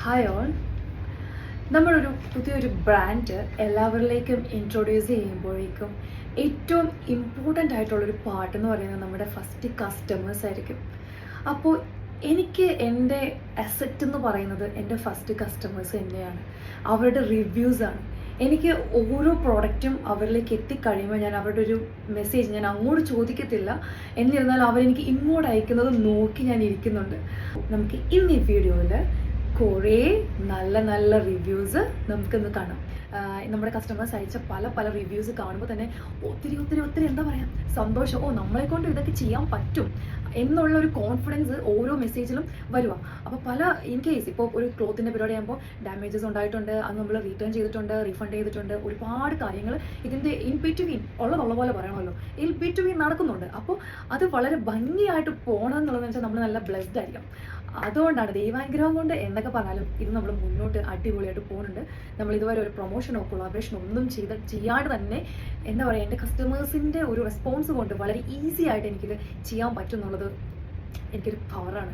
Hi all. നമ്മളൊരു പുതിയൊരു brand എല്ലാവരിലേക്കും ഇൻട്രൊഡ്യൂസ് ചെയ്യുമ്പോഴേക്കും ഏറ്റവും ഇമ്പോർട്ടൻ്റ് ആയിട്ടുള്ളൊരു പാർട്ടെന്ന് പറയുന്നത് നമ്മുടെ ഫസ്റ്റ് കസ്റ്റമേഴ്സ് ആയിരിക്കും. അപ്പോൾ എനിക്ക് എൻ്റെ അസറ്റ് എന്ന് പറയുന്നത് എൻ്റെ ഫസ്റ്റ് കസ്റ്റമേഴ്സ് തന്നെയാണ്, അവരുടെ റിവ്യൂസാണ്. എനിക്ക് ഓരോ പ്രോഡക്റ്റും അവരിലേക്ക് എത്തിക്കഴിയുമ്പോൾ ഞാൻ അവരുടെ ഒരു മെസ്സേജ് ഞാൻ അങ്ങോട്ട് ചോദിക്കത്തില്ല, എന്നിരുന്നാലും അവരെനിക്ക് ഇങ്ങോട്ട് അയക്കുന്നത് നോക്കി ഞാൻ ഇരിക്കുന്നുണ്ട്. നമുക്ക് ഇന്ന് ഈ വീഡിയോയിൽ കുറേ നല്ല നല്ല റിവ്യൂസ് നമുക്കിന്ന് കാണാം. നമ്മുടെ കസ്റ്റമേഴ്സ് അയച്ച പല റിവ്യൂസ് കാണുമ്പോൾ തന്നെ ഒത്തിരി എന്താ പറയുക, സന്തോഷം. നമ്മളെ കൊണ്ട് ഇതൊക്കെ ചെയ്യാൻ പറ്റും എന്നുള്ളൊരു കോൺഫിഡൻസ് ഓരോ മെസ്സേജിലും വരുക. അപ്പോൾ ഇൻ കേസ് ഇപ്പോൾ ഒരു ക്ലോത്തിൻ്റെ പരിപാടി ആകുമ്പോൾ ഡാമേജസ് ഉണ്ടായിട്ടുണ്ട്, അത് നമ്മൾ റിട്ടേൺ ചെയ്തിട്ടുണ്ട്, റീഫണ്ട് ചെയ്തിട്ടുണ്ട്, ഒരുപാട് കാര്യങ്ങൾ ഇതിൻ്റെ ഇൻ ബിറ്റ്വീൻ ഉള്ള പോലെ പറയണമല്ലോ, ഇൻ ബിറ്റ്വീൻ നടക്കുന്നുണ്ട്. അപ്പോൾ അത് വളരെ ഭംഗിയായിട്ട് പോകണം എന്നുള്ളതെന്ന് വെച്ചാൽ നമ്മൾ നല്ല ബ്ലെസ്ഡ് ആയിരിക്കും. അതുകൊണ്ടാണ് ദൈവാനുഗ്രഹം കൊണ്ട് എന്നൊക്കെ പറഞ്ഞാലും ഇത് നമ്മൾ മുന്നോട്ട് അടിപൊളിയായിട്ട് പോകുന്നുണ്ട്. നമ്മൾ ഇതുവരെ ഒരു പ്രൊമോഷനോ കൊളാബറേഷനോ ഒന്നും ചെയ്യാണ്ട് തന്നെ എന്താ പറയുക, എൻ്റെ കസ്റ്റമേഴ്സിൻ്റെ ഒരു റെസ്പോൺസ് കൊണ്ട് വളരെ ഈസി ആയിട്ട് എനിക്കിത് ചെയ്യാൻ പറ്റും എന്നുള്ളത് എനിക്കൊരു പവറാണ്.